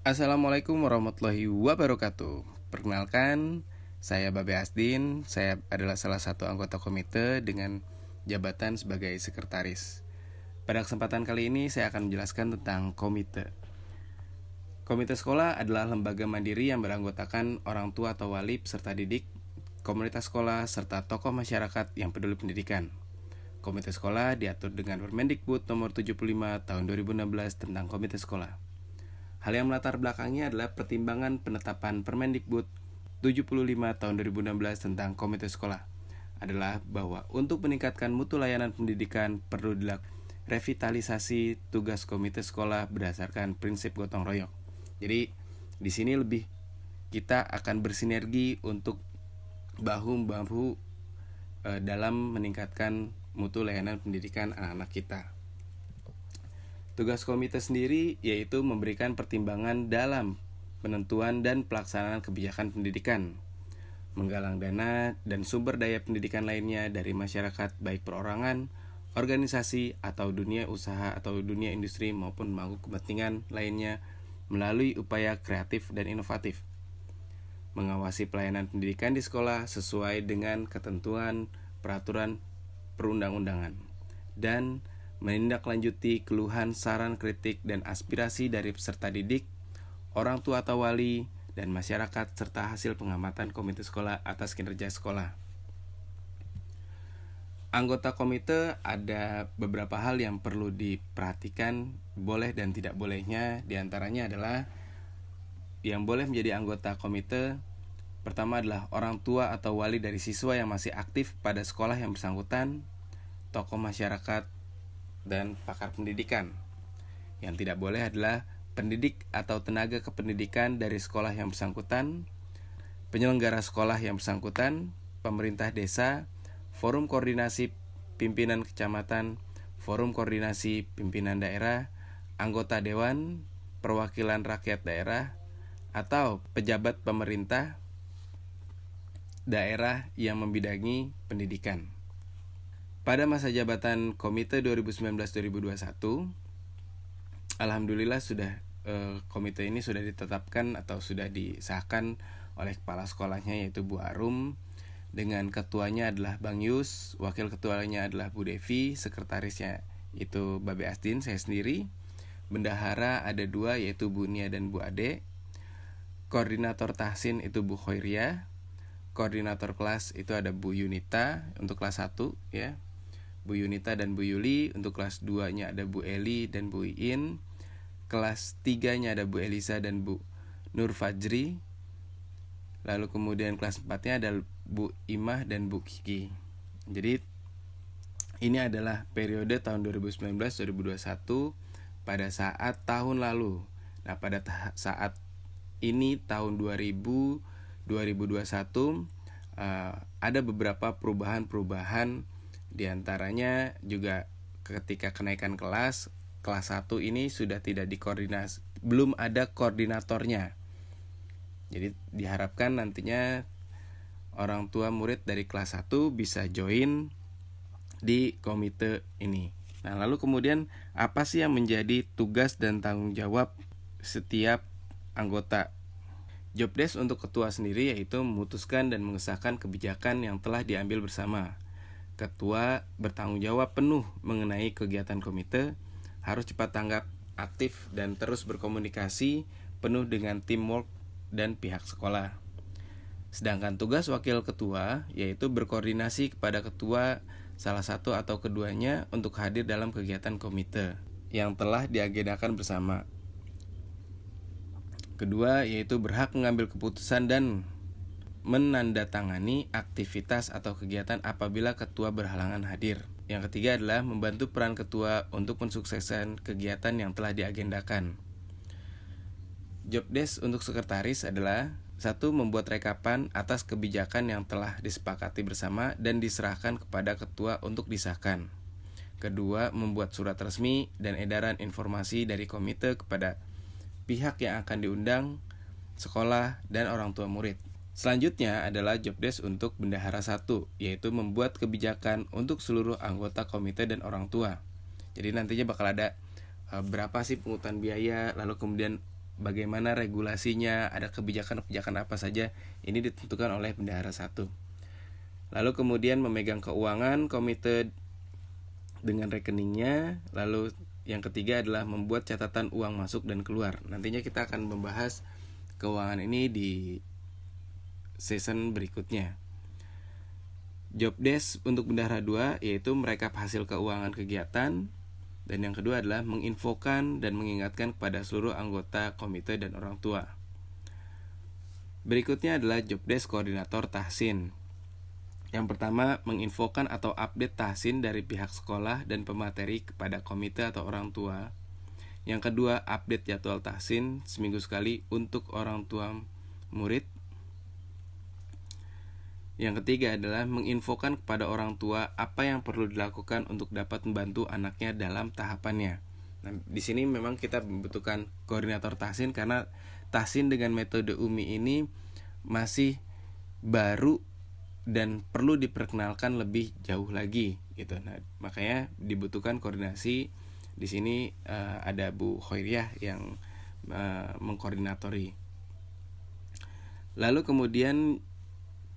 Assalamualaikum warahmatullahi wabarakatuh. Perkenalkan, saya Babe Asdin. Saya adalah salah satu anggota komite dengan jabatan sebagai sekretaris. Pada kesempatan kali ini saya akan menjelaskan tentang komite. Komite sekolah adalah lembaga mandiri yang beranggotakan orang tua atau wali peserta didik, komunitas sekolah, serta tokoh masyarakat yang peduli pendidikan. Komite sekolah diatur dengan Permendikbud nomor 75 tahun 2016 tentang komite sekolah. Hal yang melatar belakangnya adalah pertimbangan penetapan Permendikbud 75 tahun 2016 tentang komite sekolah adalah bahwa untuk meningkatkan mutu layanan pendidikan perlu dilakukan revitalisasi tugas komite sekolah berdasarkan prinsip gotong royong. Jadi di sini lebih kita akan bersinergi untuk bahu-bahu dalam meningkatkan mutu layanan pendidikan anak-anak kita. Tugas komite sendiri yaitu memberikan pertimbangan dalam penentuan dan pelaksanaan kebijakan pendidikan, menggalang dana dan sumber daya pendidikan lainnya dari masyarakat baik perorangan, organisasi atau dunia usaha atau dunia industri maupun pemangku kepentingan lainnya melalui upaya kreatif dan inovatif. Mengawasi pelayanan pendidikan di sekolah sesuai dengan ketentuan peraturan perundang-undangan dan menindaklanjuti keluhan, saran, kritik, dan aspirasi dari peserta didik, orang tua atau wali, dan masyarakat serta hasil pengamatan komite sekolah atas kinerja sekolah. Anggota komite ada beberapa hal yang perlu diperhatikan, boleh dan tidak bolehnya. Di antaranya adalah yang boleh menjadi anggota komite pertama adalah orang tua atau wali dari siswa yang masih aktif pada sekolah yang bersangkutan, tokoh masyarakat, dan pakar pendidikan. Yang tidak boleh adalah pendidik atau tenaga kependidikan dari sekolah yang bersangkutan, penyelenggara sekolah yang bersangkutan, pemerintah desa, forum koordinasi pimpinan kecamatan, forum koordinasi pimpinan daerah, anggota dewan, perwakilan rakyat daerah, atau pejabat pemerintah daerah yang membidangi pendidikan. Pada masa jabatan komite 2019-2021, alhamdulillah sudah komite ini sudah ditetapkan atau sudah disahkan oleh kepala sekolahnya yaitu Bu Arum, dengan ketuanya adalah Bang Yus, wakil ketuanya adalah Bu Devi, sekretarisnya itu Babe Asdin, saya sendiri. Bendahara ada 2 yaitu Bu Nia dan Bu Ade. Koordinator tahsin itu Bu Khoiria. Koordinator kelas itu ada Bu Yunita untuk kelas 1 ya. Bu Yunita dan Bu Yuli. Untuk kelas 2-nya ada Bu Eli dan Bu Iin. Kelas 3-nya ada Bu Elisa dan Bu Nur Fajri. Lalu kemudian kelas 4-nya ada Bu Imah dan Bu Kiki. Jadi ini adalah periode tahun 2019-2021 pada saat tahun lalu. Nah, pada saat ini tahun 2021 ada beberapa perubahan di antaranya juga ketika kenaikan kelas 1 ini sudah tidak dikoordinasi, belum ada koordinatornya. Jadi diharapkan nantinya orang tua murid dari kelas 1 bisa join di komite ini. Nah, lalu kemudian apa sih yang menjadi tugas dan tanggung jawab setiap anggota? Jobdesk untuk ketua sendiri yaitu memutuskan dan mengesahkan kebijakan yang telah diambil bersama. Ketua bertanggung jawab penuh mengenai kegiatan komite, harus cepat tanggap, aktif, dan terus berkomunikasi penuh dengan teamwork dan pihak sekolah. Sedangkan tugas wakil ketua yaitu berkoordinasi kepada ketua salah satu atau keduanya untuk hadir dalam kegiatan komite yang telah diagendakan bersama. Kedua yaitu berhak mengambil keputusan dan menandatangani aktivitas atau kegiatan apabila ketua berhalangan hadir. Yang ketiga adalah membantu peran ketua untuk mensukseskan kegiatan yang telah diagendakan. Jobdesk untuk sekretaris adalah 1. Membuat rekapan atas kebijakan yang telah disepakati bersama dan diserahkan kepada ketua untuk disahkan. Kedua, membuat surat resmi dan edaran informasi dari komite kepada pihak yang akan diundang, sekolah, dan orang tua murid. Selanjutnya adalah jobdesk untuk bendahara 1, yaitu membuat kebijakan untuk seluruh anggota komite dan orang tua. Jadi nantinya bakal ada berapa sih pungutan biaya, lalu kemudian bagaimana regulasinya, ada kebijakan-kebijakan apa saja, ini ditentukan oleh bendahara 1. Lalu kemudian memegang keuangan komite dengan rekeningnya. Lalu yang ketiga adalah membuat catatan uang masuk dan keluar. Nantinya kita akan membahas keuangan ini di season berikutnya. Job desk untuk bendahara 2 yaitu merekap hasil keuangan kegiatan. Dan yang kedua adalah menginfokan dan mengingatkan kepada seluruh anggota komite dan orang tua. Berikutnya adalah job desk koordinator tahsin. Yang pertama, menginfokan atau update tahsin dari pihak sekolah dan pemateri kepada komite atau orang tua. Yang kedua, update jadwal tahsin seminggu sekali untuk orang tua murid. Yang ketiga adalah menginfokan kepada orang tua apa yang perlu dilakukan untuk dapat membantu anaknya dalam tahapannya. Nah, di sini memang kita membutuhkan koordinator tahsin karena tahsin dengan metode UMI ini masih baru dan perlu diperkenalkan lebih jauh lagi gitu. Nah, makanya dibutuhkan koordinasi. Di sini ada Bu Khoiriah yang mengkoordinatori. Lalu kemudian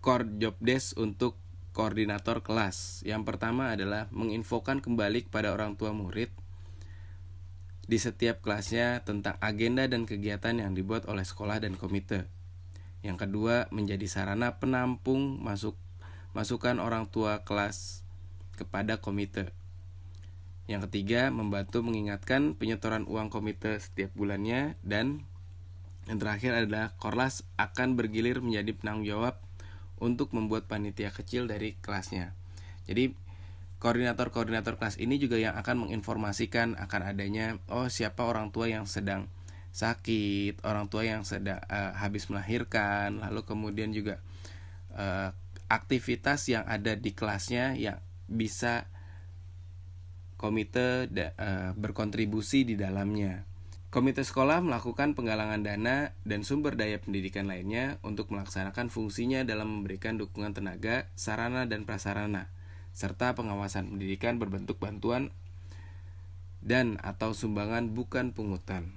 core job desk untuk koordinator kelas. Yang pertama adalah menginfokan kembali kepada orang tua murid di setiap kelasnya tentang agenda dan kegiatan yang dibuat oleh sekolah dan komite. Yang kedua, menjadi sarana penampung masukan orang tua kelas kepada komite. Yang ketiga, membantu mengingatkan penyetoran uang komite setiap bulannya. Dan yang terakhir adalah Korlas akan bergilir menjadi penanggung jawab untuk membuat panitia kecil dari kelasnya. Jadi koordinator-koordinator kelas ini juga yang akan menginformasikan akan adanya siapa orang tua yang sedang sakit, orang tua yang sedang habis melahirkan, lalu kemudian juga aktivitas yang ada di kelasnya yang bisa komite berkontribusi di dalamnya. Komite sekolah melakukan penggalangan dana dan sumber daya pendidikan lainnya untuk melaksanakan fungsinya dalam memberikan dukungan tenaga, sarana dan prasarana, serta pengawasan pendidikan berbentuk bantuan dan atau sumbangan bukan pungutan.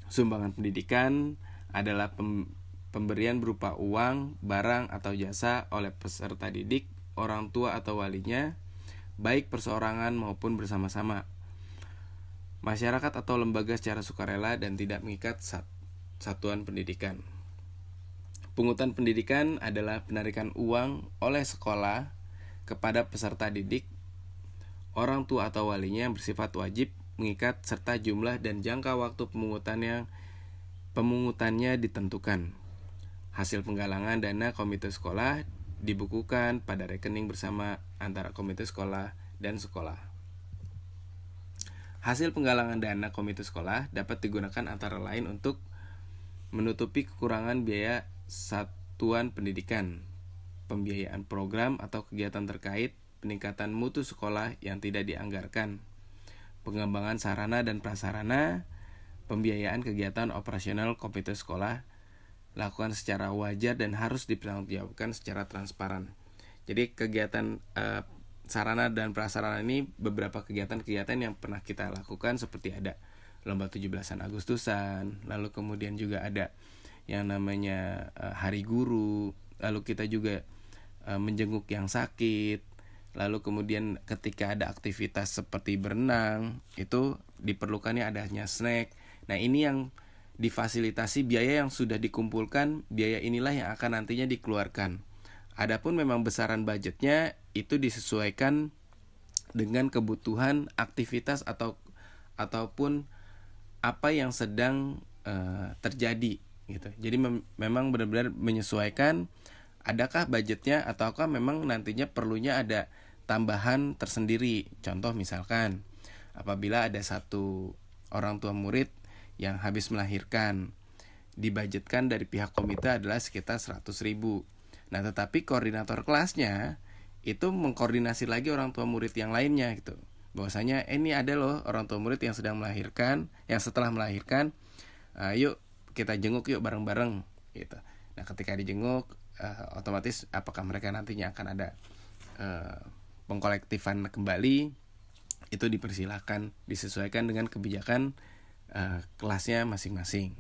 Sumbangan pendidikan adalah pemberian berupa uang, barang, atau jasa oleh peserta didik, orang tua atau walinya, baik perseorangan maupun bersama-sama, masyarakat atau lembaga secara sukarela dan tidak mengikat satuan pendidikan. Pungutan pendidikan adalah penarikan uang oleh sekolah kepada peserta didik, orang tua atau walinya yang bersifat wajib, mengikat, serta jumlah dan jangka waktu pemungutannya ditentukan. Hasil penggalangan dana komite sekolah dibukukan pada rekening bersama antara komite sekolah dan sekolah. Hasil penggalangan dana komite sekolah dapat digunakan antara lain untuk menutupi kekurangan biaya satuan pendidikan, pembiayaan program atau kegiatan terkait, peningkatan mutu sekolah yang tidak dianggarkan, pengembangan sarana dan prasarana, pembiayaan kegiatan operasional komite sekolah lakukan secara wajar dan harus dipertanggungjawabkan secara transparan. Jadi kegiatan sarana dan prasarana ini beberapa kegiatan-kegiatan yang pernah kita lakukan seperti ada lomba 17-an Agustusan, lalu kemudian juga ada yang namanya Hari Guru, lalu kita juga menjenguk yang sakit, lalu kemudian ketika ada aktivitas seperti berenang, itu diperlukannya adanya snack. Nah, ini yang difasilitasi biaya yang sudah dikumpulkan, biaya inilah yang akan nantinya dikeluarkan. Adapun memang besaran budgetnya itu disesuaikan dengan kebutuhan aktivitas ataupun apa yang sedang terjadi gitu. Jadi memang benar-benar menyesuaikan adakah budgetnya ataukah memang nantinya perlunya ada tambahan tersendiri. Contoh misalkan apabila ada satu orang tua murid yang habis melahirkan, dibudgetkan dari pihak komite adalah sekitar 100.000. Nah, tetapi koordinator kelasnya itu mengkoordinasi lagi orang tua murid yang lainnya gitu. Bahwasanya ini ada loh orang tua murid yang sedang melahirkan, yang setelah melahirkan, yuk kita jenguk yuk bareng-bareng gitu. Nah, ketika dijenguk otomatis apakah mereka nantinya akan ada pengkolektifan kembali, itu dipersilahkan, disesuaikan dengan kebijakan kelasnya masing-masing.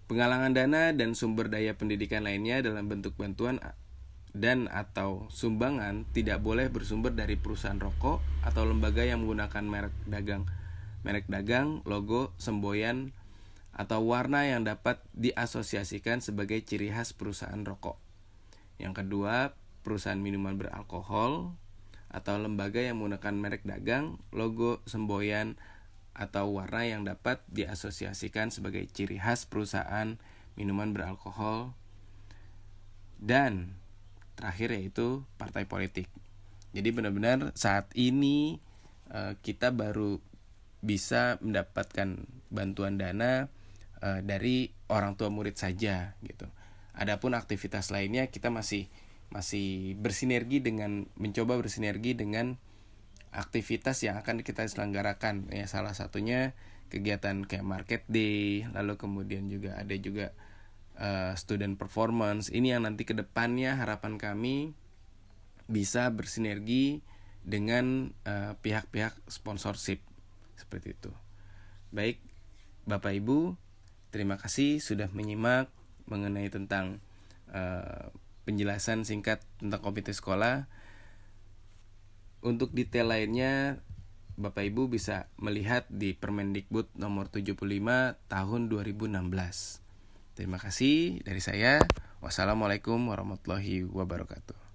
Penggalangan dana dan sumber daya pendidikan lainnya dalam bentuk bantuan dan atau sumbangan tidak boleh bersumber dari perusahaan rokok atau lembaga yang menggunakan merek dagang, logo, semboyan, atau warna yang dapat diasosiasikan sebagai ciri khas perusahaan rokok. Yang kedua, perusahaan minuman beralkohol atau lembaga yang menggunakan merek dagang, logo, semboyan, atau warna yang dapat diasosiasikan sebagai ciri khas perusahaan minuman beralkohol. Dan terakhir yaitu partai politik. Jadi benar-benar saat ini kita baru bisa mendapatkan bantuan dana dari orang tua murid saja gitu. Adapun aktivitas lainnya kita masih mencoba bersinergi dengan aktivitas yang akan kita selenggarakan. Ya, salah satunya kegiatan kayak market day, lalu kemudian juga ada student performance. Ini yang nanti kedepannya harapan kami bisa bersinergi dengan pihak-pihak sponsorship seperti itu. Baik, Bapak Ibu, terima kasih sudah menyimak mengenai tentang penjelasan singkat tentang komite sekolah. Untuk detail lainnya Bapak Ibu bisa melihat di Permendikbud nomor 75 tahun 2016. Terima kasih dari saya. Wassalamualaikum warahmatullahi wabarakatuh.